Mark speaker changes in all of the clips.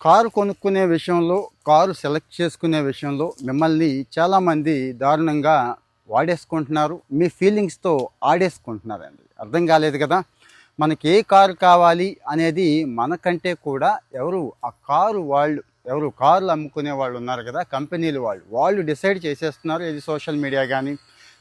Speaker 1: Car కొనుక్కునే విషయంలో, car select చేసుకునే విషయంలో మిమ్మల్ని చాలామంది దారుణంగా వాడేసుకుంటున్నారు. మీ ఫీలింగ్స్‌తో ఆడేసుకుంటున్నారండి. అర్థం కాలేదు కదా! మనకి ఏ కారు కావాలి అనేది మనకంటే కూడా ఆ కారు వాళ్ళు కార్లు అమ్ముకునే వాళ్ళు ఉన్నారు కదా! కంపెనీలు వాళ్ళు డిసైడ్ చేసేస్తున్నారు. ఇది సోషల్ మీడియా గానీ,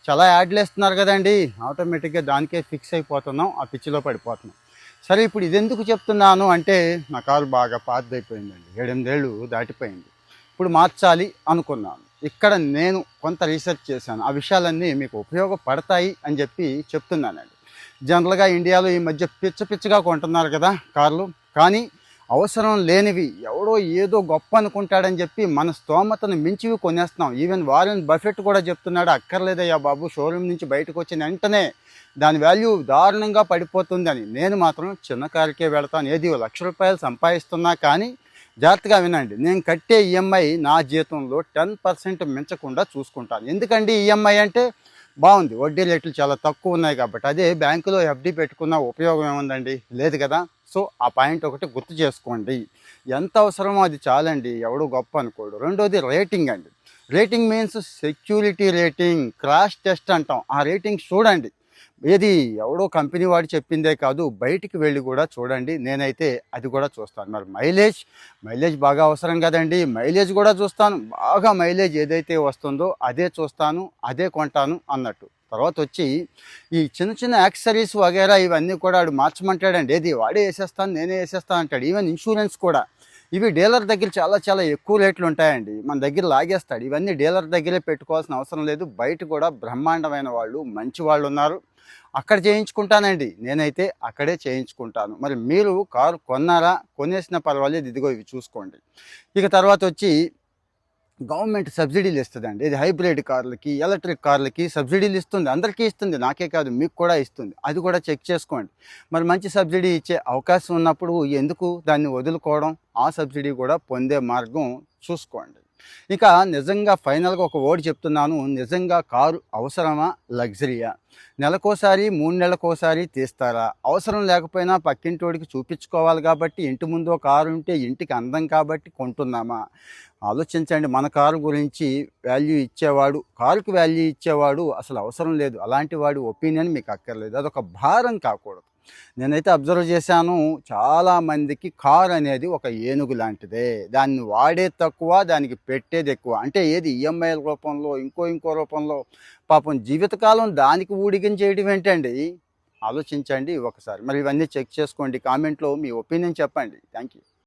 Speaker 1: చాలా యాడ్‌లేస్తున్నారు కదండీ! ఆటోమేటిక్‌గా దానికే ఫిక్స్ అయిపోతున్నాం. ఆ పిచ్చిలో పడిపోతున్నాం. సరే, ఇప్పుడు ఇదెందుకు చెప్తున్నాను అంటే, నా కారు బాగా పాతదైపోయిందండి. 7, 8 ఏళ్ళు దాటిపోయింది. ఇప్పుడు మార్చాలి అనుకున్నాను. ఇక్కడ నేను కొంత రీసెర్చ్ చేశాను. ఆ విషయాలన్నీ మీకు ఉపయోగపడతాయి అని చెప్పి చెప్తున్నానండి. జనరల్‌గా ఇండియాలో ఈ మధ్య పిచ్చగా కొంటున్నారు కదా కార్లు. కానీ అవసరం లేనివి, ఎవడో ఏదో గొప్ప అనుకుంటాడని చెప్పి మన స్తోమతను మించివి కొనేస్తున్నాం. ఈవెన్ వారెన్ బఫెట్ కూడా చెప్తున్నాడు, అక్కర్లేదయ్యా బాబు, షోరూమ్ నుంచి బయటకు వచ్చిన వెంటనే దాని వాల్యూ దారుణంగా పడిపోతుందని. నేను మాత్రం చిన్న కారుకే వెళతాను. ఏది ₹1,00,000 సంపాదిస్తున్నా కానీ జాగ్రత్తగా వినండి, నేను కట్టే ఈఎంఐ నా జీతంలో 10% మించకుండా చూసుకుంటాను. ఎందుకండి ఈఎంఐ అంటే బాగుంది, వడ్డీ రేట్లు చాలా తక్కువ ఉన్నాయి కాబట్టి. అదే బ్యాంకులో ఎఫ్డి పెట్టుకున్న ఉపయోగం ఏముందండి? లేదు కదా. సో ఆ పాయింట్ ఒకటి గుర్తు చేసుకోండి. ఎంత అవసరమో అది చాలండి, ఎవడు గొప్ప అనుకోడు. రెండోది రేటింగ్ అండి. Rating means security rating, crash test అంటాం. ఆ రేటింగ్ చూడండి. ఏది ఎవడో కంపెనీ వాడు చెప్పిందే కాదు, బయటికి వెళ్ళి కూడా చూడండి. నేనైతే అది కూడా చూస్తాను. మరి మైలేజ్ బాగా అవసరం కదండి, మైలేజ్ కూడా చూస్తాను. బాగా మైలేజ్ ఏదైతే వస్తుందో అదే చూస్తాను, అదే కొంటాను అన్నట్టు. తర్వాత వచ్చి ఈ చిన్న చిన్న యాక్సెసరీస్ వగేరా ఇవన్నీ కూడా వాడు మార్చమంటాడండి. ఏది వాడే వేసేస్తాను, నేనే వేసేస్తాను అంటాడు. ఈవెన్ ఇన్సూరెన్స్ కూడా ఇవి డీలర్ దగ్గర చాలా చాలా ఎక్కువ రేట్లు ఉంటాయండి. మన దగ్గర లాగేస్తాడు. ఇవన్నీ డీలర్ దగ్గరే పెట్టుకోవాల్సిన అవసరం లేదు. బయట కూడా బ్రహ్మాండమైన వాళ్ళు, మంచి వాళ్ళు ఉన్నారు, అక్కడ చేయించుకుంటానండి. నేనైతే అక్కడే చేయించుకుంటాను. మరి మీరు కారు కొన్నారా? కొనేసినా పర్వాలేదు, ఇదిగో ఇవి చూసుకోండి. ఇక తర్వాత వచ్చి గవర్నమెంట్ సబ్సిడీలు ఇస్తుందండి. ఇది హైబ్రిడ్ కార్లకి, ఎలక్ట్రిక్ కార్లకి సబ్సిడీలు ఇస్తుంది. అందరికీ ఇస్తుంది, నాకే కాదు మీకు కూడా ఇస్తుంది. అది కూడా చెక్ చేసుకోండి. మరి మంచి సబ్సిడీ ఇచ్చే అవకాశం ఉన్నప్పుడు ఎందుకు దాన్ని వదులుకోవడం? ఆ సబ్సిడీ కూడా పొందే మార్గం చూసుకోండి. ఇక నిజంగా ఫైనల్గా ఒక వర్డ్ చెప్తున్నాను, నిజంగా కారు అవసరమా, లగ్జరీయా? నెలకోసారి 3 నెలలకోసారి తీస్తారా? అవసరం లేకపోయినా పక్కింటోడికి చూపించుకోవాలి కాబట్టి, ఇంటి ముందు కారు ఉంటే ఇంటికి అందం కాబట్టి కొంటున్నామా? ఆలోచించండి. మన కారు గురించి వాల్యూ ఇచ్చేవాడు, కారుకి వాల్యూ ఇచ్చేవాడు అసలు అవసరం లేదు, అలాంటి వాడి ఒపీనియన్ మీకు అక్కర్లేదు. అదొక భారం కాకూడదు. నేనైతే అబ్జర్వ్ చేశాను, చాలామందికి కార్ అనేది ఒక ఏనుగు లాంటిదే. దాన్ని వాడే తక్కువ, దానికి పెట్టేది ఎక్కువ. అంటే ఏది ఈఎంఐల రూపంలో, ఇంకో రూపంలో. పాపం జీవితకాలం దానికి ఊడిగం చేయడం ఏంటండి? ఆలోచించండి ఒకసారి. మరి ఇవన్నీ చెక్ చేసుకోండి. కామెంట్లో మీ ఒపీనియన్ చెప్పండి. Thank you.